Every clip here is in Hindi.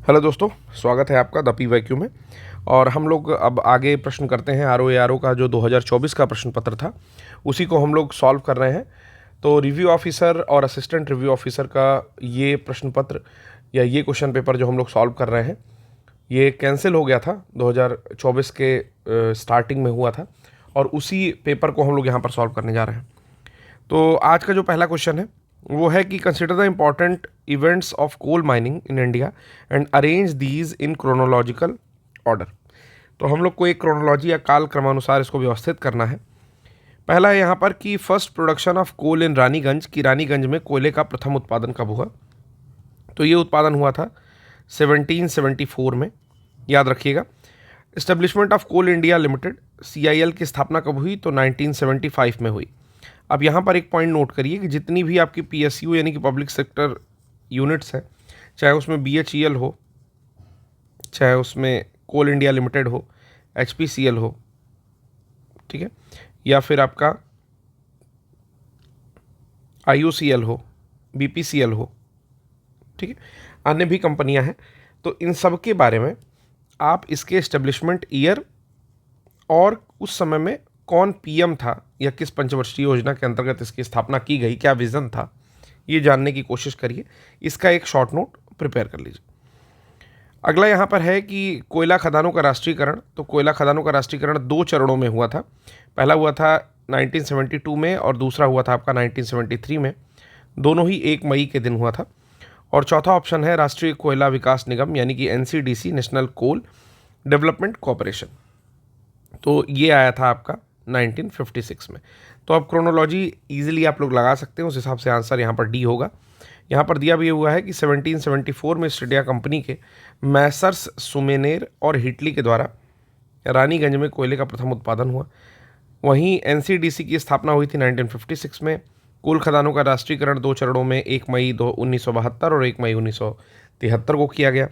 हेलो दोस्तों, स्वागत है आपका द PYQ में। और हम लोग अब आगे प्रश्न करते हैं। RO का जो 2024 का प्रश्न पत्र था उसी को हम लोग सॉल्व कर रहे हैं। तो रिव्यू ऑफिसर और असिस्टेंट रिव्यू ऑफिसर का ये प्रश्न पत्र या ये क्वेश्चन पेपर जो हम लोग सॉल्व कर रहे हैं ये कैंसिल हो गया था, 2024 के स्टार्टिंग में हुआ था और उसी पेपर को हम लोग यहाँ पर सॉल्व करने जा रहे हैं। तो आज का जो पहला क्वेश्चन है वो है कि consider the important events of coal mining in India and arrange these in chronological order. तो हम लोग को एक क्रोनोलॉजी या काल क्रमानुसार इसको व्यवस्थित करना है। पहला है यहाँ पर कि फर्स्ट प्रोडक्शन ऑफ कोल इन रानीगंज, की रानीगंज में कोयले का प्रथम उत्पादन कब हुआ। तो ये उत्पादन हुआ था 1774 में, याद रखिएगा। Establishment of Coal India Limited CIL की स्थापना कब हुई, तो 1975 में हुई। अब यहाँ पर एक पॉइंट नोट करिए कि जितनी भी आपकी PSU यानी कि पब्लिक सेक्टर यूनिट्स हैं, चाहे उसमें BHEL हो, चाहे उसमें कोल इंडिया लिमिटेड हो, HPCL हो, ठीक है, या फिर आपका IOCL हो, BPCL हो, ठीक है, अन्य भी कंपनियां हैं। तो इन सब के बारे में आप इसके इस्टेब्लिशमेंट ईयर और उस समय में कौन PM था या किस पंचवर्षीय योजना के अंतर्गत इसकी स्थापना की गई, क्या विज़न था, ये जानने की कोशिश करिए। इसका एक शॉर्ट नोट प्रिपेयर कर लीजिए। अगला यहाँ पर है कि कोयला खदानों का राष्ट्रीयकरण। तो कोयला खदानों का राष्ट्रीयकरण 2 चरणों में हुआ था। पहला हुआ था 1972 में और दूसरा हुआ था आपका 1973 में। दोनों ही 1 मई के दिन हुआ था। और चौथा ऑप्शन है राष्ट्रीय कोयला विकास निगम यानी कि NCDC, national coal development corporation. तो ये आया था आपका 1956 में। तो अब क्रोनोलॉजी ईजिली आप लोग लगा सकते हैं, उस हिसाब से आंसर यहाँ पर डी होगा। यहाँ पर दिया भी हुआ है कि 1774 में ईस्ट इंडिया कंपनी के मैसर्स सुमेनेर और हिटली के द्वारा रानीगंज में कोयले का प्रथम उत्पादन हुआ। वहीं NCDC की स्थापना हुई थी 1956 में। कोल खदानों का राष्ट्रीयकरण 2 चरणों में 1 मई 1972 और 1 मई 1973 को किया गया।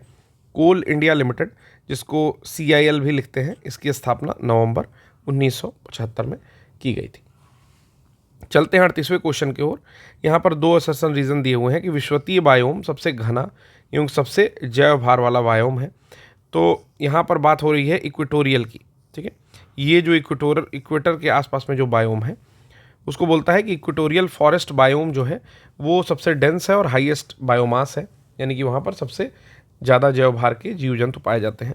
कोल इंडिया लिमिटेड, जिसको CIL भी लिखते हैं, इसकी स्थापना नवंबर 1975 में की गई थी। चलते हैं 38वें क्वेश्चन की ओर। यहाँ पर 2 असर्शन रीजन दिए हुए हैं कि विश्वतीय बायोम सबसे घना एवं सबसे जैव भार वाला बायोम है। तो यहाँ पर बात हो रही है इक्वेटोरियल की, ठीक है। ये जो इक्वेटर के आसपास में जो बायोम है उसको बोलता है कि इक्वेटोरियल फॉरेस्ट बायोम जो है वो सबसे डेंस है और हाईएस्ट बायोमास है, यानी कि वहाँ पर सबसे ज़्यादा जैव भार के जीव जंतु पाए जाते हैं।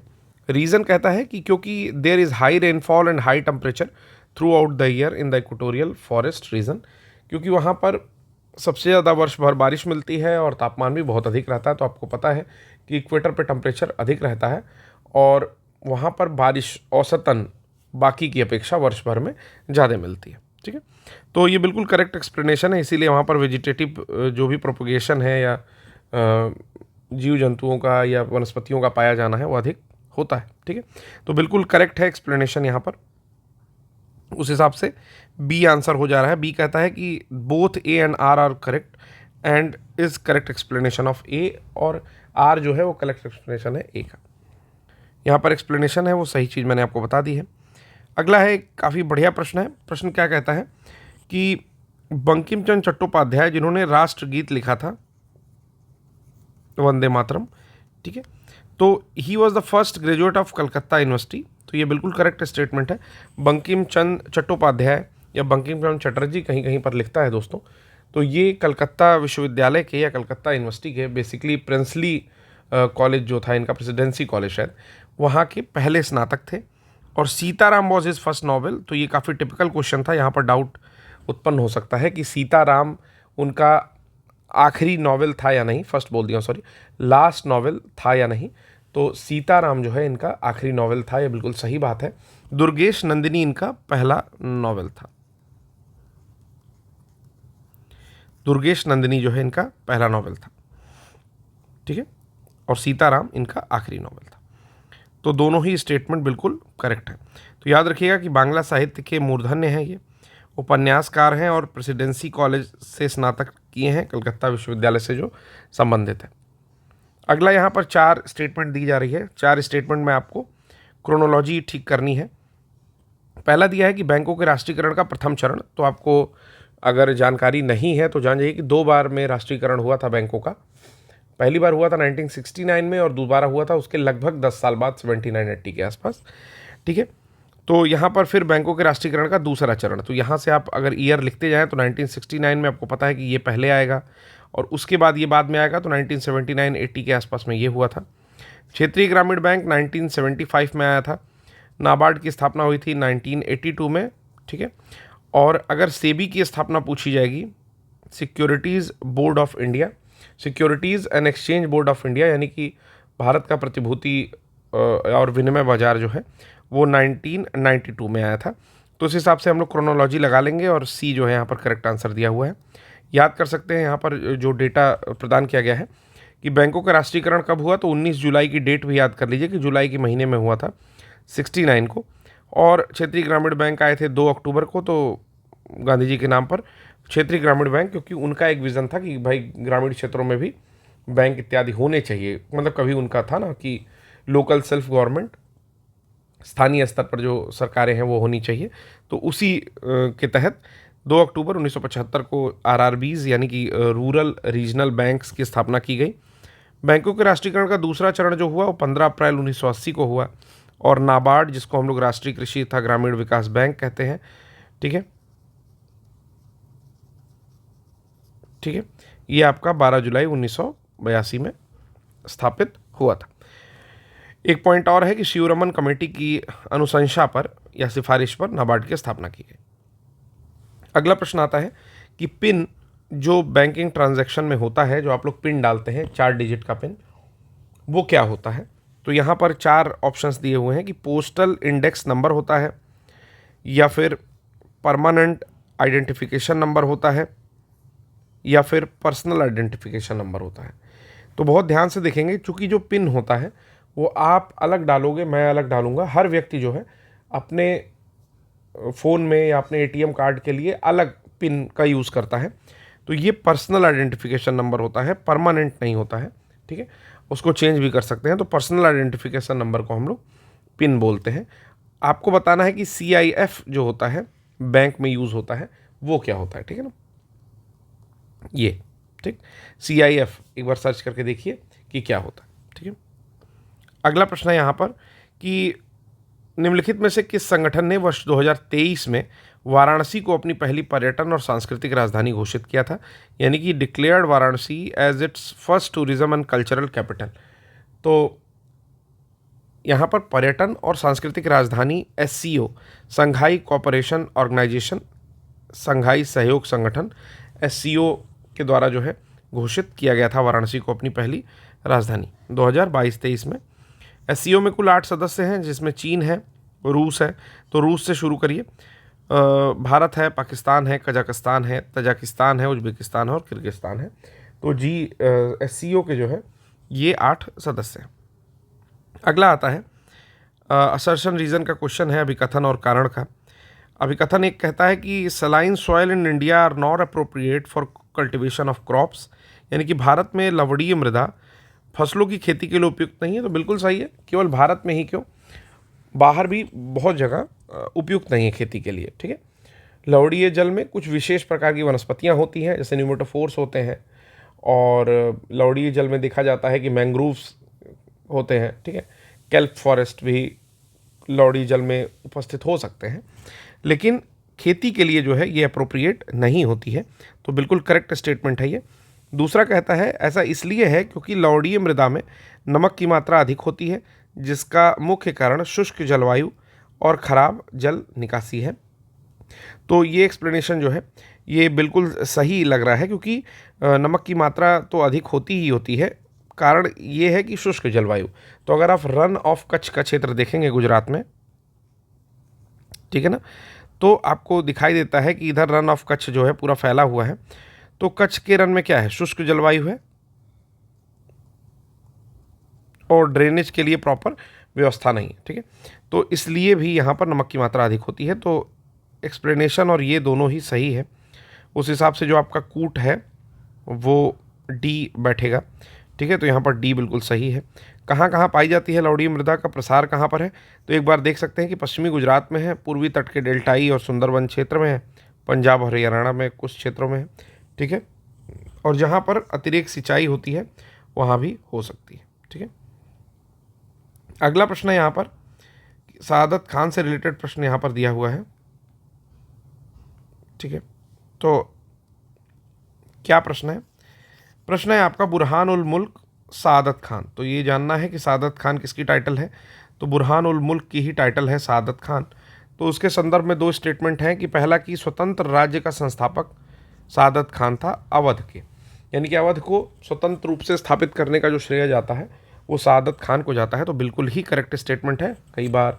रीज़न कहता है कि क्योंकि there is high rainfall and high temperature throughout the year in the equatorial forest region, क्योंकि वहाँ पर सबसे ज़्यादा वर्ष भर बारिश मिलती है और तापमान भी बहुत अधिक रहता है। तो आपको पता है कि इक्वेटर पे टेम्परेचर अधिक रहता है और वहाँ पर बारिश औसतन बाकी की अपेक्षा वर्ष भर में ज़्यादा मिलती है, ठीक है। तो ये बिल्कुल करेक्ट एक्सप्लेनेशन है, इसीलिए वहाँ पर वेजिटेटिव जो भी प्रोपोगेशन है या जीव जंतुओं का या वनस्पतियों का पाया जाना है वो अधिक होता है, ठीक है। तो बिल्कुल करेक्ट है एक्सप्लेनेशन यहाँ पर। उस हिसाब से बी आंसर हो जा रहा है। बी कहता है कि both A and R are correct and is correct explanation of A, और R जो है वो करेक्ट एक्सप्लेनेशन है A का। यहाँ पर एक्सप्लेनेशन है वो सही चीज़ मैंने आपको बता दी है। अगला है, काफ़ी बढ़िया प्रश्न है। प्रश्न क्या कहता है कि बंकिम चंद्र चट्टोपाध्याय जिन्होंने राष्ट्रगीत लिखा था वंदे मातरम, ठीक है, तो he was the first graduate of Calcutta university. तो ये बिल्कुल करेक्ट स्टेटमेंट है। बंकिम चंद्र चट्टोपाध्याय या बंकिम चंद्र चटर्जी कहीं कहीं पर लिखता है दोस्तों। तो ये कलकत्ता विश्वविद्यालय के या कलकत्ता यूनिवर्सिटी के बेसिकली प्रिंसली कॉलेज जो था इनका, प्रेसिडेंसी कॉलेज शायद, वहाँ के पहले स्नातक थे। और Sitaram was his first novel. तो ये काफ़ी टिपिकल क्वेश्चन था, यहाँ पर डाउट उत्पन्न हो सकता है कि सीताराम उनका आखिरी नॉवेल था या नहीं, फर्स्ट बोल दिया सॉरी, लास्ट नॉवेल था या नहीं। तो सीताराम जो है इनका आखिरी नॉवेल था, ये बिल्कुल सही बात है। दुर्गेश नंदिनी इनका पहला नॉवेल था। दुर्गेश नंदिनी जो है इनका पहला नॉवेल था, ठीक है, और सीताराम इनका आखिरी नॉवेल था। तो दोनों ही स्टेटमेंट बिल्कुल करेक्ट है। तो याद रखिएगा कि बांग्ला साहित्य के मूर्धन्य हैं, ये उपन्यासकार हैं और प्रेसिडेंसी कॉलेज से स्नातक किए हैं, कलकत्ता विश्वविद्यालय से जो संबंधित है। अगला यहाँ पर 4 स्टेटमेंट दी जा रही है। 4 स्टेटमेंट में आपको क्रोनोलॉजी ठीक करनी है। पहला दिया है कि बैंकों के राष्ट्रीयकरण का प्रथम चरण। तो आपको अगर जानकारी नहीं है तो जान जाइए कि 2 बार में राष्ट्रीयकरण हुआ था बैंकों का। पहली बार हुआ था 1969 में और दोबारा हुआ था उसके लगभग 10 साल बाद 79-80 के आसपास, ठीक है। तो यहाँ पर फिर बैंकों के राष्ट्रीयकरण का दूसरा चरण, तो यहाँ से आप अगर ईयर लिखते जाएँ तो 1969 में आपको पता है कि ये पहले आएगा और उसके बाद ये बाद में आएगा, तो 1979-80 के आसपास में ये हुआ था। क्षेत्रीय ग्रामीण बैंक 1975 में आया था। नाबार्ड की स्थापना हुई थी 1982 में, ठीक है। और अगर सेबी की स्थापना पूछी जाएगी, securities board of India, securities and exchange board of India, यानी कि भारत का प्रतिभूति और विनिमय बाजार जो है वो 1992 में आया था। तो उस हिसाब से हम लोग क्रोनोलॉजी लगा लेंगे और सी जो है यहाँ पर करेक्ट आंसर दिया हुआ है। याद कर सकते हैं यहाँ पर जो डेटा प्रदान किया गया है कि बैंकों का राष्ट्रीयकरण कब हुआ, तो 19 जुलाई की डेट भी याद कर लीजिए कि जुलाई के महीने में हुआ था 69 को। और क्षेत्रीय ग्रामीण बैंक आए थे 2 अक्टूबर को, तो गांधी जी के नाम पर क्षेत्रीय ग्रामीण बैंक, क्योंकि उनका एक विज़न था कि भाई ग्रामीण क्षेत्रों में भी बैंक इत्यादि होने चाहिए। मतलब कभी उनका था ना कि लोकल सेल्फ गवर्नमेंट, स्थानीय स्तर पर जो सरकारें हैं वो होनी चाहिए। तो उसी के तहत 2 अक्टूबर 1975 को आरआरबीज़ यानी कि रूरल रीजनल बैंक्स की स्थापना की गई। बैंकों के राष्ट्रीयकरण का दूसरा चरण जो हुआ वो 15 अप्रैल 1980 को हुआ और नाबार्ड, जिसको हम लोग राष्ट्रीय कृषि तथा ग्रामीण विकास बैंक कहते हैं, ठीक है, ठीक है, ये आपका 12 जुलाई 1982 में स्थापित हुआ था। एक पॉइंट और है कि शिवरमन कमेटी की अनुशंसा पर या सिफारिश पर नाबार्ड की स्थापना की गई। अगला प्रश्न आता है कि पिन जो बैंकिंग ट्रांजैक्शन में होता है, जो आप लोग पिन डालते हैं 4 डिजिट का पिन, वो क्या होता है। तो यहाँ पर 4 ऑप्शंस दिए हुए हैं कि पोस्टल इंडेक्स नंबर होता है, या फिर परमानेंट आइडेंटिफिकेशन नंबर होता है, या फिर पर्सनल आइडेंटिफिकेशन नंबर होता है। तो बहुत ध्यान से देखेंगे, चूँकि जो पिन होता है वो आप अलग डालोगे, मैं अलग डालूंगा, हर व्यक्ति जो है अपने फ़ोन में या अपने एटीएम कार्ड के लिए अलग पिन का यूज़ करता है। तो ये पर्सनल आइडेंटिफिकेशन नंबर होता है, परमानेंट नहीं होता है, ठीक है। उसको चेंज भी कर सकते हैं। तो पर्सनल आइडेंटिफिकेशन नंबर को हम लोग पिन बोलते हैं। आपको बताना है कि CIF जो होता है बैंक में यूज़ होता है वो क्या होता है, ठीक है ना, ये, ठीक। CIF एक बार सर्च करके देखिए कि क्या होता है, ठीक है। अगला प्रश्न है यहाँ पर कि निम्नलिखित में से किस संगठन ने वर्ष 2023 में वाराणसी को अपनी पहली पर्यटन और सांस्कृतिक राजधानी घोषित किया था, यानी कि declared Varanasi as its first tourism and cultural capital. तो यहाँ पर पर्यटन और सांस्कृतिक राजधानी SCO, Shanghai cooperation organisation, Shanghai सहयोग संगठन SCO के द्वारा जो है घोषित किया गया था वाराणसी को अपनी पहली राजधानी 2022-23 में। SCO में कुल 8 सदस्य हैं, जिसमें चीन है, रूस है, तो रूस से शुरू करिए, भारत है, पाकिस्तान है, कजाकिस्तान है, तजाकिस्तान है, उज्बेकिस्तान है और किर्गिस्तान है। तो SCO के जो है ये 8 सदस्य हैं। अगला आता है असर्शन रीजन का क्वेश्चन है, अभिकथन और कारण का। अभिकथन एक कहता है कि saline soil in India are not appropriate for cultivation of crops, यानी कि भारत में लवणीय मृदा फसलों की खेती के लिए उपयुक्त नहीं है। तो बिल्कुल सही है, केवल भारत में ही क्यों, बाहर भी बहुत जगह उपयुक्त नहीं है खेती के लिए, ठीक है। लवणीय जल में कुछ विशेष प्रकार की वनस्पतियां होती हैं, जैसे न्यूमेटोफोर्स होते हैं, और लवणीय जल में देखा जाता है कि मैंग्रोव्स होते हैं, ठीक है। केल्प फॉरेस्ट भी लवणीय जल में उपस्थित हो सकते हैं, लेकिन खेती के लिए जो है ये अप्रोप्रिएट नहीं होती है। तो बिल्कुल करेक्ट स्टेटमेंट है ये। दूसरा कहता है ऐसा इसलिए है क्योंकि लवणीय मृदा में नमक की मात्रा अधिक होती है, जिसका मुख्य कारण शुष्क जलवायु और ख़राब जल निकासी है। तो ये एक्सप्लेनेशन जो है ये बिल्कुल सही लग रहा है, क्योंकि नमक की मात्रा तो अधिक होती ही होती है, कारण ये है कि शुष्क जलवायु। तो अगर आप रन ऑफ कच्छ का क्षेत्र देखेंगे गुजरात में, ठीक है ना, तो आपको दिखाई देता है कि इधर रन ऑफ कच्छ जो है पूरा फैला हुआ है। तो कच्छ के रन में क्या है, शुष्क जलवायु है और ड्रेनेज के लिए प्रॉपर व्यवस्था नहीं है, ठीक है। तो इसलिए भी यहाँ पर नमक की मात्रा अधिक होती है। तो एक्सप्लेनेशन और ये दोनों ही सही है। उस हिसाब से जो आपका कूट है वो डी बैठेगा, ठीक है। तो यहाँ पर डी बिल्कुल सही है। कहाँ कहाँ पाई जाती है लवणीय मृदा का प्रसार कहाँ पर है, तो एक बार देख सकते हैं कि पश्चिमी गुजरात में है, पूर्वी तट के डेल्टाई और सुंदरवन क्षेत्र में है, पंजाब और हरियाणा में कुछ क्षेत्रों में है, ठीक है। और जहाँ पर अतिरिक्त सिंचाई होती है वहाँ भी हो सकती है। ठीक है, अगला प्रश्न है यहाँ पर सआदत खान से रिलेटेड प्रश्न यहाँ पर दिया हुआ है। ठीक है, तो क्या प्रश्न है? प्रश्न है आपका बुरहान उल मुल्क सआदत खान। तो ये जानना है कि सआदत खान किसकी टाइटल है, तो बुरहान उल मुल्क की ही टाइटल है सआदत खान। तो उसके संदर्भ में दो स्टेटमेंट हैं कि पहला कि स्वतंत्र राज्य का संस्थापक सआदत खान था अवध के, यानी कि अवध को स्वतंत्र रूप से स्थापित करने का जो श्रेय जाता है वो सआदत खान को जाता है। तो बिल्कुल ही करेक्ट स्टेटमेंट है। कई बार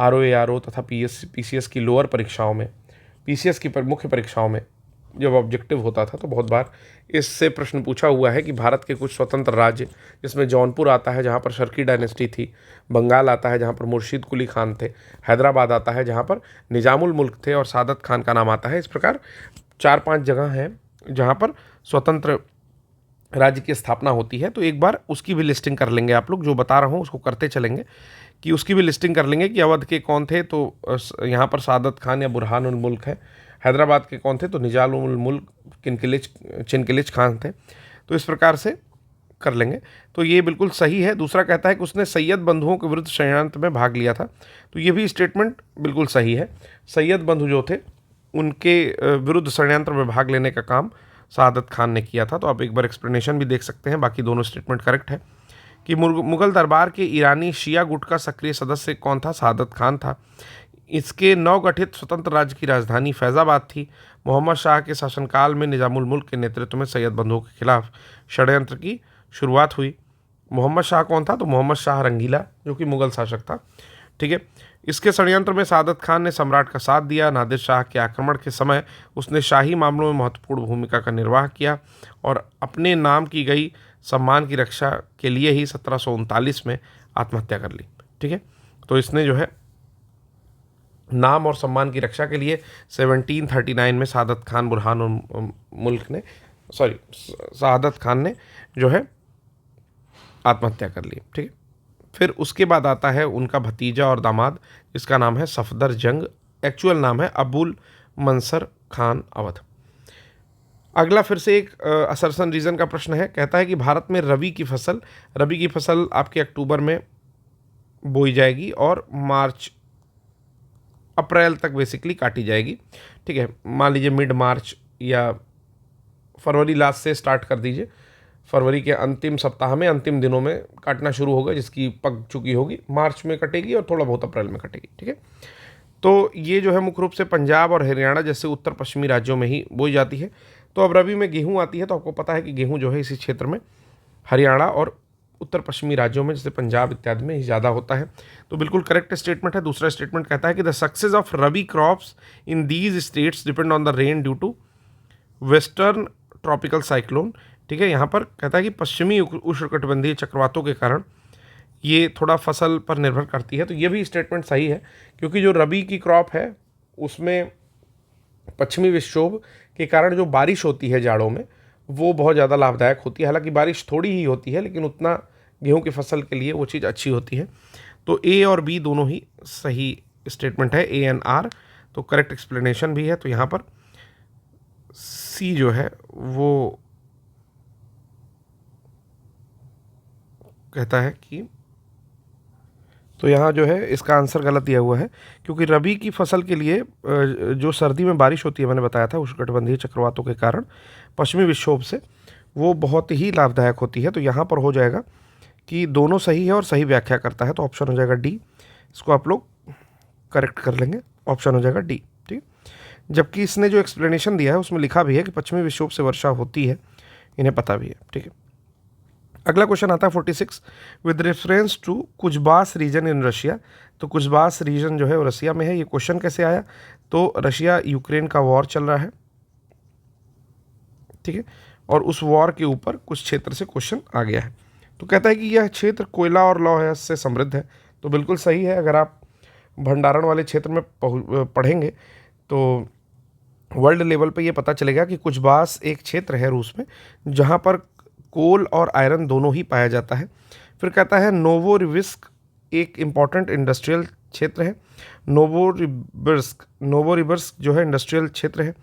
RO तथा PCS की लोअर परीक्षाओं में, PCS की मुख्य परीक्षाओं में जब ऑब्जेक्टिव होता था तो बहुत बार इससे प्रश्न पूछा हुआ है कि भारत के कुछ स्वतंत्र राज्य, जिसमें जौनपुर आता है जहाँ पर शर्की डायनेस्टी थी, बंगाल आता है जहाँ पर मुर्शीद कुली खान थे, हैदराबाद आता है जहाँ पर निजामुल मुल्क थे और सआदत खान का नाम आता है। इस प्रकार 4-5 जगह हैं जहाँ पर स्वतंत्र राज्य की स्थापना होती है। तो एक बार उसकी भी लिस्टिंग कर लेंगे आप लोग, जो बता रहा हूँ उसको करते चलेंगे कि उसकी भी लिस्टिंग कर लेंगे कि अवध के कौन थे, तो यहाँ पर सआदत खान या बुरहान उल मुल्क है। हैदराबाद के कौन थे, तो निजामुल मुल्क चिनकिलिच खान थे। तो इस प्रकार से कर लेंगे, तो ये बिल्कुल सही है। दूसरा कहता है कि उसने सैयद बंधुओं के विरुद्ध षड्यंत्र में भाग लिया था। तो ये भी स्टेटमेंट बिल्कुल सही है। सैयद बंधु जो थे उनके विरुद्ध षड्यंत्र में भाग लेने का काम सआदत खान ने किया था। तो आप एक बार एक्सप्लेनेशन भी देख सकते हैं, बाकी दोनों स्टेटमेंट करेक्ट है। कि मुगल दरबार के ईरानी शिया गुट का सक्रिय सदस्य कौन था, सआदत खान था। इसके नवगठित स्वतंत्र राज्य की राजधानी फैज़ाबाद थी। मोहम्मद शाह के शासनकाल में निजामुल मुल्क के नेतृत्व में सैयद बंधुओं के खिलाफ षड्यंत्र की शुरुआत हुई। मोहम्मद शाह कौन था, तो मोहम्मद शाह रंगीला जो कि मुगल शासक था। ठीक है, इसके षड्यंत्र में सआदत खान ने सम्राट का साथ दिया। नादिर शाह के आक्रमण के समय उसने शाही मामलों में महत्वपूर्ण भूमिका का निर्वाह किया और अपने नाम की गई सम्मान की रक्षा के लिए ही 1739 में आत्महत्या कर ली। ठीक है, तो इसने जो है नाम और सम्मान की रक्षा के लिए 1739 में सआदत खान ने जो है आत्महत्या कर ली। ठीक है, फिर उसके बाद आता है उनका भतीजा और दामाद, जिसका नाम है सफदर जंग, एक्चुअल नाम है अबुल मंसर खान अवध। अगला फिर से एक असर्शन रीजन का प्रश्न है। कहता है कि भारत में रबी की फसल आपके अक्टूबर में बोई जाएगी और अप्रैल तक बेसिकली काटी जाएगी। ठीक है, मान लीजिए मिड मार्च या फरवरी लास्ट से स्टार्ट कर दीजिए, फरवरी के अंतिम सप्ताह में अंतिम दिनों में काटना शुरू होगा, जिसकी पक चुकी होगी मार्च में कटेगी और थोड़ा बहुत अप्रैल में कटेगी। ठीक है, तो ये जो है मुख्य रूप से पंजाब और हरियाणा जैसे उत्तर पश्चिमी राज्यों में ही बोई जाती है। तो अब रबी में गेहूँ आती है, तो आपको पता है कि गेहूँ जो है इसी क्षेत्र में हरियाणा और उत्तर पश्चिमी राज्यों में जैसे पंजाब इत्यादि में ही ज़्यादा होता है। तो बिल्कुल करेक्ट स्टेटमेंट है। दूसरा स्टेटमेंट कहता है कि the success of rabi crops in these states depend on the rain due to western tropical cyclone. ठीक है, यहाँ पर कहता है कि पश्चिमी उष्णकटिबंधीय चक्रवातों के कारण ये थोड़ा फसल पर निर्भर करती है। तो ये भी स्टेटमेंट सही है, क्योंकि जो रबी की क्रॉप है उसमें पश्चिमी विक्षोभ के कारण जो बारिश होती है जाड़ों में वो बहुत ज़्यादा लाभदायक होती है। हालांकि बारिश थोड़ी ही होती है, लेकिन उतना गेहूं की फसल के लिए वो चीज़ अच्छी होती है। तो A और B दोनों ही सही स्टेटमेंट है, A and R। तो करेक्ट एक्सप्लेनेशन भी है। तो यहाँ पर C जो है वो कहता है कि, तो यहाँ जो है इसका आंसर गलत दिया हुआ है, क्योंकि रबी की फसल के लिए जो सर्दी में बारिश होती है, मैंने बताया था उष्णकटिबंधीय चक्रवातों के कारण पश्चिमी विक्षोभ से, वो बहुत ही लाभदायक होती है। तो यहाँ पर हो जाएगा कि दोनों सही है और सही व्याख्या करता है। तो ऑप्शन हो जाएगा डी, इसको आप लोग करेक्ट कर लेंगे, ऑप्शन हो जाएगा डी। ठीक, जबकि इसने जो एक्सप्लेनेशन दिया है उसमें लिखा भी है कि पश्चिमी विक्षोभ से वर्षा होती है, इन्हें पता भी है। ठीक है, अगला क्वेश्चन आता है 46 with reference to Kuzbass region in Russia. तो कुजबास रीजन जो है वो रशिया में है। ये क्वेश्चन कैसे आया, तो रशिया यूक्रेन का वॉर चल रहा है। ठीक है, और उस वॉर के ऊपर कुछ क्षेत्र से क्वेश्चन आ गया है। तो कहता है कि यह क्षेत्र कोयला और लौह से समृद्ध है। तो बिल्कुल सही है। अगर आप भंडारण वाले क्षेत्र में पढ़ेंगे तो वर्ल्ड लेवल पे ये पता चलेगा कि कुजबास एक क्षेत्र है रूस में जहाँ पर कोल और आयरन दोनों ही पाया जाता है। फिर कहता है नोवोरिबिर्स्क एक इम्पॉर्टेंट इंडस्ट्रियल क्षेत्र है। नोवोरिबिर्स्क जो है इंडस्ट्रियल क्षेत्र है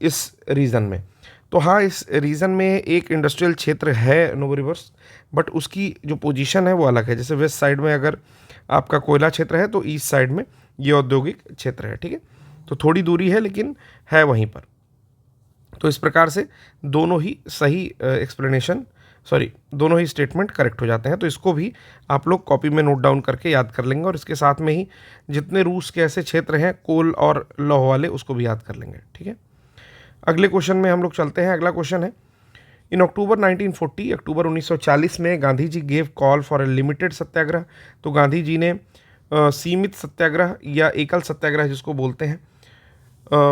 इस रीजन में। तो हाँ, इस रीजन में एक इंडस्ट्रियल क्षेत्र है नो रिवर्स, बट उसकी जो पोजीशन है वो अलग है। जैसे वेस्ट साइड में अगर आपका कोयला क्षेत्र है तो ईस्ट साइड में ये औद्योगिक क्षेत्र है, ठीक है। तो थोड़ी दूरी है लेकिन है वहीं पर। तो इस प्रकार से दोनों ही सही एक्सप्लेनेशन, सॉरी, दोनों ही स्टेटमेंट करेक्ट हो जाते हैं। तो इसको भी आप लोग कॉपी में नोट डाउन करके याद कर लेंगे, और इसके साथ में ही जितने रूस के ऐसे क्षेत्र हैं कोल और लौह वाले, उसको भी याद कर लेंगे, ठीक है। अगले क्वेश्चन में हम लोग चलते हैं। अगला क्वेश्चन है, इन अक्टूबर 1940, अक्टूबर 1940 में Gandhi ji gave call for a limited satyagraha. तो गांधी जी ने सीमित सत्याग्रह या एकल सत्याग्रह जिसको बोलते हैं,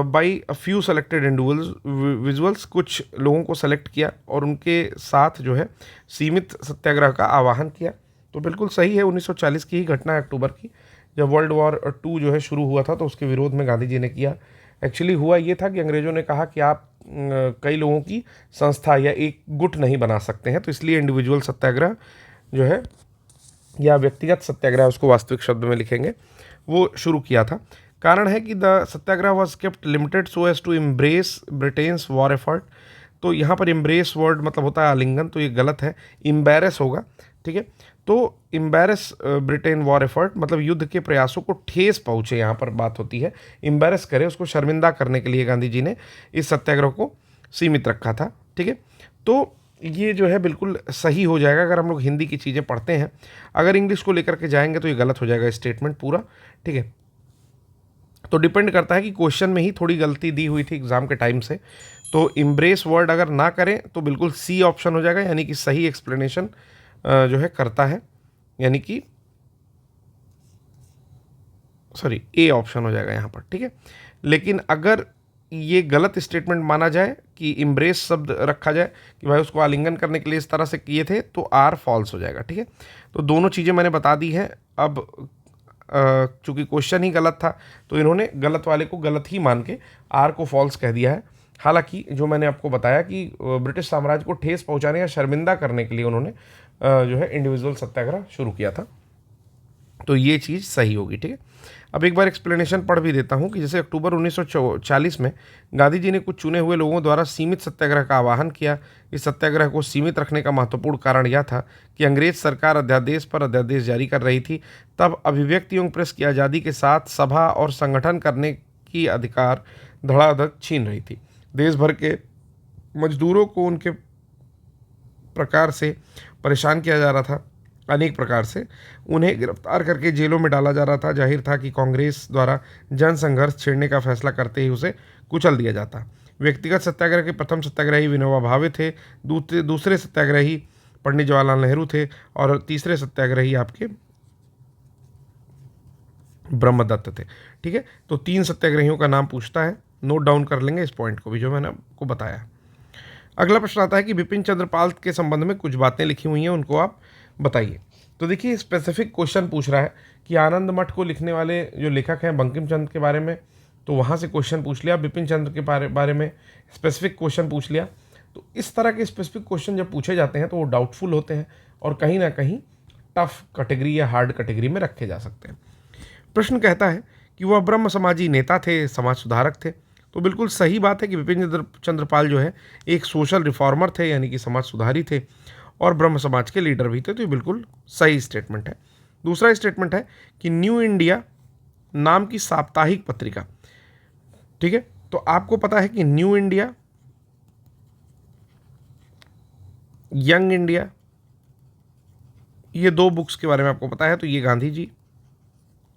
by a few selected individuals, कुछ लोगों को सेलेक्ट किया और उनके साथ जो है सीमित सत्याग्रह का आह्वान किया। तो बिल्कुल सही है, 1940 की ही घटना है, अक्टूबर की, जब वर्ल्ड वॉर 2 जो है शुरू हुआ था, तो उसके विरोध में गांधी जी ने किया। एक्चुअली हुआ ये था कि अंग्रेज़ों ने कहा कि आप कई लोगों की संस्था या एक गुट नहीं बना सकते हैं, तो इसलिए इंडिविजुअल सत्याग्रह जो है या व्यक्तिगत सत्याग्रह, उसको वास्तविक शब्द में लिखेंगे, वो शुरू किया था। कारण है कि the satyagraha was kept limited so as to embrace Britain's war effort. तो यहाँ पर एम्ब्रेस वर्ड मतलब होता है आलिंगन, तो ये गलत है, एम्बेरस होगा, ठीक है। तो एम्बेरस ब्रिटेन वॉर एफर्ट मतलब युद्ध के प्रयासों को ठेस पहुँचे, यहाँ पर बात होती है, एम्बेरस करे, उसको शर्मिंदा करने के लिए गांधी जी ने इस सत्याग्रह को सीमित रखा था, ठीक है। तो ये जो है बिल्कुल सही हो जाएगा अगर हम लोग हिंदी की चीज़ें पढ़ते हैं। अगर इंग्लिश को लेकर के जाएंगे तो ये गलत हो जाएगा स्टेटमेंट पूरा, ठीक है। तो डिपेंड करता है कि क्वेश्चन में ही थोड़ी गलती दी हुई थी एग्जाम के टाइम से। तो इम्ब्रेस वर्ड अगर ना करें तो बिल्कुल सी ऑप्शन हो जाएगा, यानी कि सही एक्सप्लेनेशन जो है करता है, यानी कि सॉरी ए ऑप्शन हो जाएगा यहाँ पर, ठीक है। लेकिन अगर ये गलत स्टेटमेंट माना जाए कि इम्ब्रेस शब्द रखा जाए कि भाई उसको आलिंगन करने के लिए इस तरह से किए थे, तो आर फॉल्स हो जाएगा, ठीक है। तो दोनों चीज़ें मैंने बता दी हैं। अब चूंकि क्वेश्चन ही गलत था तो इन्होंने गलत वाले को गलत ही मान के आर को फॉल्स कह दिया है। हालांकि जो मैंने आपको बताया कि ब्रिटिश साम्राज्य को ठेस पहुंचाने या शर्मिंदा करने के लिए उन्होंने जो है इंडिविजुअल सत्याग्रह शुरू किया था, तो ये चीज़ सही होगी, ठीक है। अब एक बार एक्सप्लेनेशन पढ़ भी देता हूँ कि जैसे अक्टूबर 1940 में गांधी जी ने कुछ चुने हुए लोगों द्वारा सीमित सत्याग्रह का आह्वान किया। इस सत्याग्रह को सीमित रखने का महत्वपूर्ण कारण यह था कि अंग्रेज सरकार अध्यादेश पर अध्यादेश जारी कर रही थी। तब अभिव्यक्ति एवं प्रेस की आज़ादी के साथ सभा और संगठन करने की अधिकार धड़ाधड़ छीन रही थी। देश भर के मजदूरों को उनके प्रकार से परेशान किया जा रहा था, अनेक प्रकार से उन्हें गिरफ्तार करके जेलों में डाला जा रहा था। जाहिर था कि कांग्रेस द्वारा जन संघर्ष छेड़ने का फैसला करते ही उसे कुचल दिया जाता। व्यक्तिगत सत्याग्रह के प्रथम सत्याग्रही विनोबा भावे थे, दूसरे सत्याग्रही पंडित जवाहरलाल नेहरू थे, और तीसरे सत्याग्रही आपके ब्रह्मदत्त थे, ठीक है। तो 3 सत्याग्रहियों का नाम पूछता है, नोट डाउन कर लेंगे इस पॉइंट को भी जो मैंने आपको बताया। अगला प्रश्न आता है कि बिपिन चंद्र पाल के संबंध में कुछ बातें लिखी हुई हैं, उनको आप बताइए। तो देखिए स्पेसिफिक क्वेश्चन पूछ रहा है कि आनंद मठ को लिखने वाले जो लेखक हैं बंकिम चंद्र के बारे में, तो वहाँ से क्वेश्चन पूछ लिया। बिपिन चंद्र के बारे में स्पेसिफिक क्वेश्चन पूछ लिया। तो इस तरह के स्पेसिफिक क्वेश्चन जब पूछे जाते हैं तो वो डाउटफुल होते हैं और कहीं ना कहीं टफ कैटेगरी या हार्ड कैटेगरी में रखे जा सकते हैं। प्रश्न कहता है कि वह ब्रह्म समाजी नेता थे, समाज सुधारक थे। तो बिल्कुल सही बात है कि बिपिन चंद्र पाल जो है एक सोशल रिफॉर्मर थे, यानी कि समाज सुधारी थे, और ब्रह्म समाज के लीडर भी थे। तो ये बिल्कुल सही स्टेटमेंट है। दूसरा स्टेटमेंट है कि न्यू इंडिया नाम की साप्ताहिक पत्रिका, ठीक है। तो आपको पता है कि न्यू इंडिया, यंग इंडिया, ये 2 बुक्स के बारे में आपको पता है। तो ये गांधी जी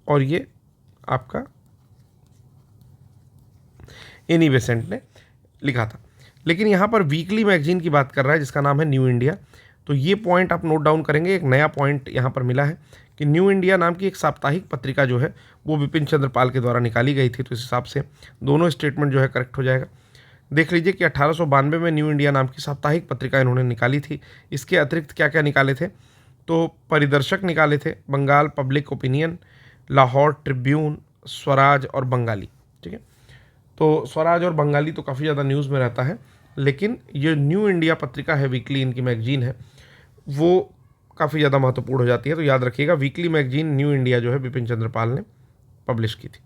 और ये आपका एनी बेसेंट ने लिखा था। लेकिन यहाँ पर वीकली मैगजीन की बात कर रहा है जिसका नाम है न्यू इंडिया। तो ये पॉइंट आप नोट डाउन करेंगे। एक नया पॉइंट यहाँ पर मिला है कि न्यू इंडिया नाम की एक साप्ताहिक पत्रिका जो है वो बिपिन चंद्र पाल के द्वारा निकाली गई थी। तो इस हिसाब से दोनों स्टेटमेंट जो है करेक्ट हो जाएगा। देख लीजिए कि 1892 में न्यू इंडिया नाम की साप्ताहिक पत्रिका इन्होंने निकाली थी। इसके अतिरिक्त क्या क्या निकाले थे, तो परिदर्शक निकाले थे, Bengal public opinion, Lahore tribune, Swaraj और बंगाली, ठीक है। तो स्वराज और बंगाली तो काफ़ी ज़्यादा न्यूज़ में रहता है, लेकिन ये न्यू इंडिया पत्रिका है, वीकली इनकी मैगजीन है, वो काफ़ी ज़्यादा महत्वपूर्ण हो जाती है। तो याद रखिएगा वीकली मैगजीन न्यू इंडिया जो है बिपिन चंद्र पाल ने पब्लिश की थी।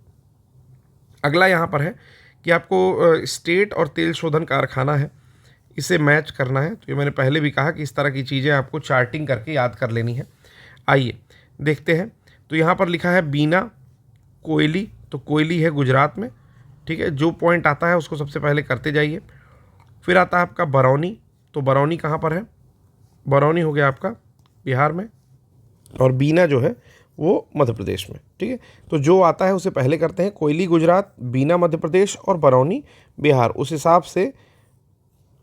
अगला यहाँ पर है कि आपको स्टेट और तेल शोधन कारखाना है, इसे मैच करना है। तो ये मैंने पहले भी कहा कि इस तरह की चीज़ें आपको चार्टिंग करके याद कर लेनी है। आइए देखते हैं। तो यहाँ पर लिखा है बीना कोयली, तो कोयली है गुजरात में, ठीक है। जो पॉइंट आता है उसको सबसे पहले करते जाइए। फिर आता है आपका बरौनी, तो बरौनी कहाँ पर है? बरौनी हो गया आपका बिहार में, और बीना जो है वो मध्य प्रदेश में, ठीक है। तो जो आता है उसे पहले करते हैं। कोयली गुजरात, बीना मध्य प्रदेश और बरौनी बिहार। उस हिसाब से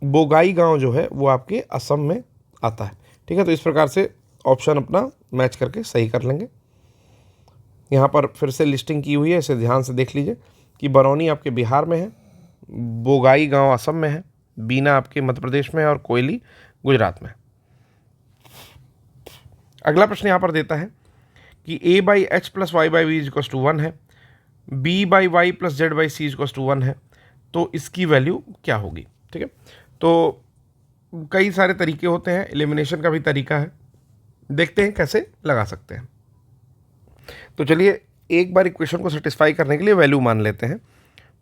बोगाई गांव जो है वो आपके असम में आता है, ठीक है। तो इस प्रकार से ऑप्शन अपना मैच करके सही कर लेंगे। यहाँ पर फिर से लिस्टिंग की हुई है, इसे ध्यान से देख लीजिए कि बरौनी आपके बिहार में है, बोगाई गांव असम में है, बीना आपके मध्य प्रदेश में है और कोयली गुजरात में है। अगला प्रश्न यहाँ पर देता है कि a by h plus y by v is equal to 1 है, b by y plus z by C is equal to 1 है, तो इसकी वैल्यू क्या होगी, ठीक है। तो कई सारे तरीके होते हैं, एलिमिनेशन का भी तरीका है, देखते हैं कैसे लगा सकते हैं। तो चलिए एक बार इक्वेशन को सेटिस्फाई करने के लिए वैल्यू मान लेते हैं,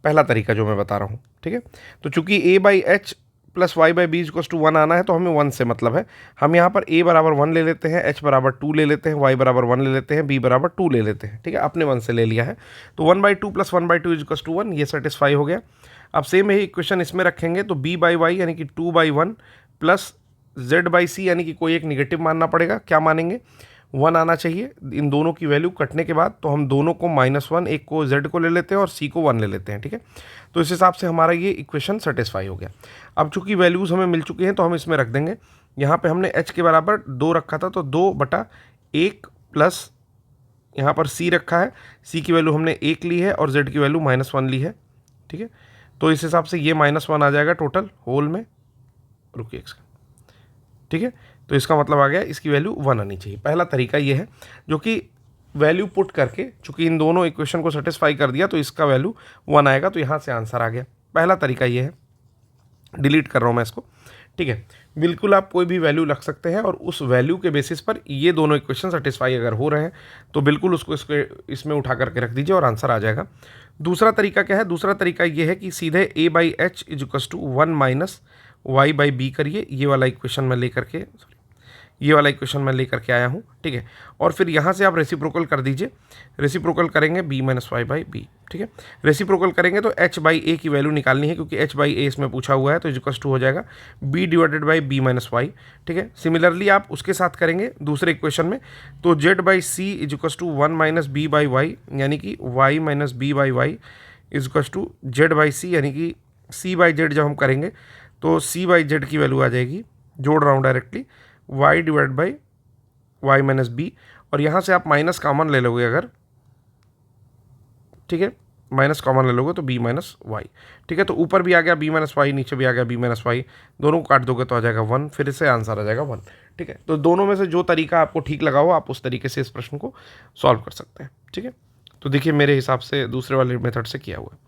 पहला तरीका जो मैं बता रहा हूँ, ठीक है। तो चूंकि a by h plus y by b equal to 1 आना है, तो हमें 1 से मतलब है। हम यहाँ पर a बराबर 1 ले लेते हैं, h बराबर 2 ले लेते हैं, y बराबर 1 ले लेते हैं, b बराबर 2 ले लेते हैं, ठीक है। आपने 1 से ले लिया है, तो 1/2 प्लस 1/2 इज इक्वल टू 1, ये सेटिस्फाई हो गया। अब सेम यही इक्वेशन इसमें रखेंगे, तो b बाई वाई यानी कि 2/1 प्लस z बाई सी यानी कि कोई एक निगेटिव मानना पड़ेगा। क्या मानेंगे? 1 आना चाहिए इन दोनों की वैल्यू कटने के बाद। तो हम दोनों को -1, एक को z को ले लेते हैं और c को 1 ले लेते हैं, ठीक है। तो इस हिसाब से हमारा ये इक्वेशन सेटिस्फाई हो गया। अब चूंकि वैल्यूज़ हमें मिल चुकी हैं तो हम इसमें रख देंगे, यहाँ पे हमने h के बराबर 2 रखा था, तो 2/1 प्लस यहाँ पर c रखा है, c की वैल्यू हमने 1 ली है और z की वैल्यू -1 ली है, ठीक है। तो इस हिसाब से ये -1 आ जाएगा टोटल होल में, रुकिए इसका, ठीक है। तो इसका मतलब आ गया इसकी वैल्यू 1 आनी चाहिए। पहला तरीका ये है जो कि वैल्यू पुट करके, चूंकि इन दोनों इक्वेशन को सेटिस्फाई कर दिया तो इसका वैल्यू 1 आएगा, तो यहाँ से आंसर आ गया। पहला तरीका ये है, डिलीट कर रहा हूँ मैं इसको, ठीक है। बिल्कुल आप कोई भी वैल्यू रख सकते हैं और उस वैल्यू के बेसिस पर ये दोनों इक्वेशन सेटिस्फाई अगर हो रहे हैं तो बिल्कुल उसको इसमें उठा करके रख दीजिए और आंसर आ जाएगा। दूसरा तरीका क्या है? दूसरा तरीका ये है कि सीधे a by h is equal to 1 minus y by b करिए। ये वाला इक्वेशन मैं लेकर के आया हूँ, ठीक है। और फिर यहाँ से आप रेसिप्रोकल कर दीजिए, रेसिप्रोकल करेंगे b minus y by b, ठीक है। रेसिप्रोकल करेंगे तो h बाई ए की वैल्यू निकालनी है, क्योंकि h बाई ए इसमें पूछा हुआ है, तो इक्वल टू हो जाएगा b divided by b minus y, ठीक है। सिमिलरली आप उसके साथ करेंगे दूसरे इक्वेशन में, तो z by C is equal to 1 minus B by Y, यानी कि y minus B by Y is equal to z by C, यानी कि c बाई जेड जब हम करेंगे तो c बाई जेड की वैल्यू आ जाएगी, जोड़ रहा हूँ directly, y divide by y minus b, और यहाँ से आप माइनस कॉमन ले लोगे अगर, ठीक है, माइनस कॉमन ले लोगे तो b माइनस वाई, ठीक है। तो ऊपर भी आ गया b माइनस वाई, नीचे भी आ गया b माइनस वाई, दोनों को काट दोगे तो आ जाएगा 1, फिर से आंसर आ जाएगा 1, ठीक है। तो दोनों में से जो तरीका आपको ठीक लगा हो आप उस तरीके से इस प्रश्न को सॉल्व कर सकते हैं, ठीक है। तो देखिए मेरे हिसाब से दूसरे वाले मेथड से किया हुआ है।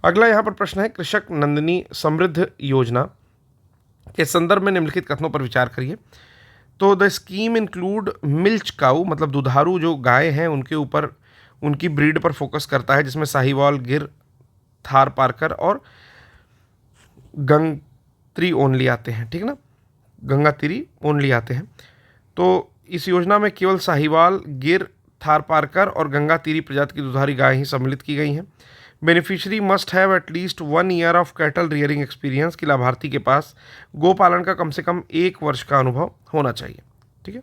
अगला यहाँ पर प्रश्न है, कृषक नंदिनी समृद्ध योजना के संदर्भ में निम्नलिखित कथनों पर विचार करिए। तो द स्कीम इंक्लूड मिल्च काऊ, मतलब दुधारू जो गाय हैं उनके ऊपर, उनकी ब्रीड पर फोकस करता है, जिसमें साहिवाल, गिर, थार पारकर और गंगत्री ओनली आते हैं, ठीक ना, गंगातिरी ओनली आते हैं। तो इस योजना में केवल साहिवाल, गिर, थार पारकर और गंगातिरी प्रजाति की दुधारी गाय ही सम्मिलित की गई हैं। Beneficiary must have at least 1 year of cattle rearing experience, कि लाभार्थी के पास गोपालन का कम से कम 1 वर्ष का अनुभव होना चाहिए, ठीक है।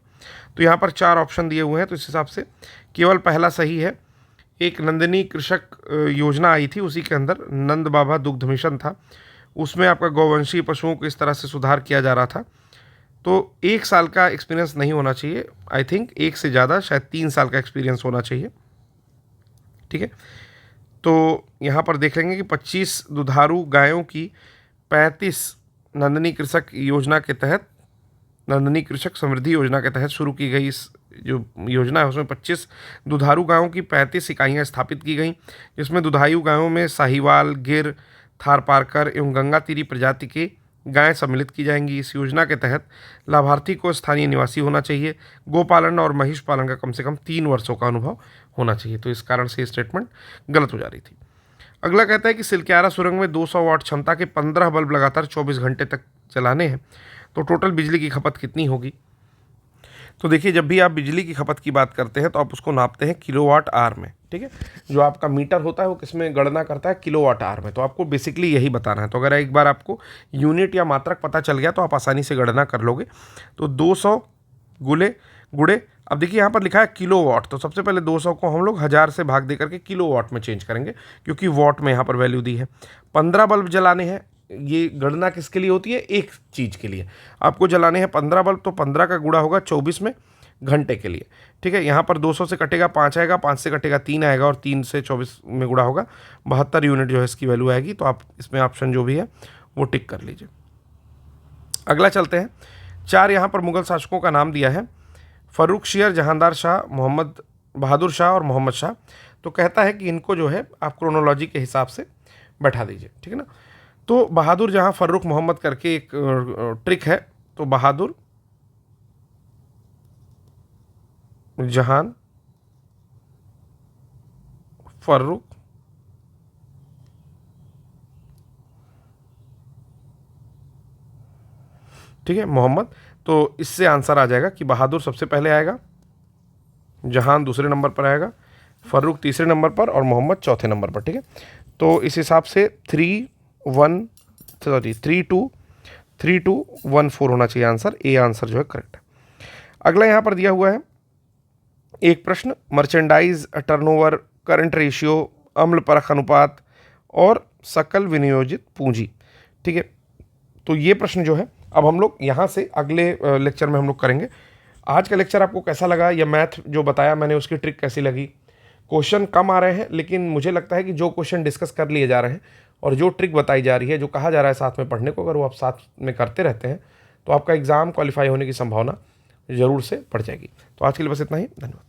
तो यहाँ पर 4 ऑप्शन दिए हुए हैं, तो इस हिसाब से केवल पहला सही है। एक नंदिनी कृषक योजना आई थी, उसी के अंदर नंद बाबा दुग्ध मिशन था, उसमें आपका गौवंशीय पशुओं को इस तरह से सुधार किया जा रहा था। तो 1 साल का एक्सपीरियंस नहीं होना चाहिए, आई थिंक 1 से ज़्यादा, शायद 3 साल का एक्सपीरियंस होना चाहिए, ठीक है। तो यहाँ पर देख लेंगे कि 25 दुधारू गायों की 35 नंदिनी कृषक योजना के तहत, नंदिनी कृषक समृद्धि योजना के तहत शुरू की गई इस जो योजना है उसमें 25 दुधारू गायों की 35 इकाइयाँ स्थापित की गई, जिसमें दुधारू गायों में साहिवाल, गिर, थार पारकर एवं गंगातीरी प्रजाति की गायें सम्मिलित की जाएंगी। इस योजना के तहत लाभार्थी को स्थानीय निवासी होना चाहिए, गोपालन और महिष पालन का कम से कम 3 वर्षों का अनुभव होना चाहिए। तो इस कारण से ये स्टेटमेंट गलत हो जा रही थी। अगला कहता है कि सिलक्यारा सुरंग में 200 वाट क्षमता के 15 बल्ब लगातार 24 घंटे तक चलाने हैं तो टोटल बिजली की खपत कितनी होगी। तो देखिए, जब भी आप बिजली की खपत की बात करते हैं तो आप उसको नापते हैं किलोवाट आवर में, ठीक है। जो आपका मीटर होता है वो किसमें गणना करता है, किलोवाट आवर में। तो आपको बेसिकली यही बताना है। तो अगर एक बार आपको यूनिट या मात्रक पता चल गया तो आप आसानी से गणना कर लोगे। तो 200 गुणे, अब देखिए यहाँ पर लिखा है किलोवाट, तो सबसे पहले 200 को हम लोग 1000 से भाग दे करके किलोवाट में चेंज करेंगे, क्योंकि वॉट में यहाँ पर वैल्यू दी है। 15 बल्ब जलाने हैं, ये गणना किसके लिए होती है, एक चीज़ के लिए आपको जलाने हैं 15 बल्ब, तो 15 का गुणा होगा 24 में, घंटे के लिए, ठीक है। यहाँ पर 200 से कटेगा 5 आएगा, 5 से कटेगा 3 आएगा, और 3 से 24 में गुणा होगा 72 यूनिट जो है इसकी वैल्यू आएगी। तो आप इसमें ऑप्शन जो भी है वो टिक कर लीजिए। अगला चलते हैं। 4 यहाँ पर मुगल शासकों का नाम दिया है, फर्रुखशियर, जहांदार शाह, मोहम्मद बहादुर शाह और मोहम्मद शाह। तो कहता है कि इनको जो है आप क्रोनोलॉजी के हिसाब से बैठा दीजिए, ठीक है ना। तो बहादुर जहाँ फर्रुख मोहम्मद करके एक ट्रिक है, तो बहादुर जहान फर्रुख ठीक है मोहम्मद। तो इससे आंसर आ जाएगा कि बहादुर सबसे पहले आएगा, जहान दूसरे नंबर पर आएगा, फर्रुख तीसरे नंबर पर और मोहम्मद चौथे नंबर पर, ठीक है। तो इस हिसाब से 3214 होना चाहिए आंसर। ए आंसर जो है करेक्ट है। अगला यहाँ पर दिया हुआ है एक प्रश्न, मर्चेंडाइज टर्नओवर, करंट रेशियो, अम्ल परख अनुपात और सकल विनियोजित पूंजी, ठीक है। तो ये प्रश्न जो है अब हम लोग यहाँ से अगले लेक्चर में हम लोग करेंगे। आज का लेक्चर आपको कैसा लगा, या मैथ जो बताया मैंने उसकी ट्रिक कैसी लगी। क्वेश्चन कम आ रहे हैं, लेकिन मुझे लगता है कि जो क्वेश्चन डिस्कस कर लिए जा रहे हैं और जो ट्रिक बताई जा रही है, जो कहा जा रहा है साथ में पढ़ने को, अगर वो आप साथ में करते रहते हैं तो आपका एग्ज़ाम क्वालिफाई होने की संभावना ज़रूर से बढ़ जाएगी। तो आज के लिए बस इतना ही, धन्यवाद।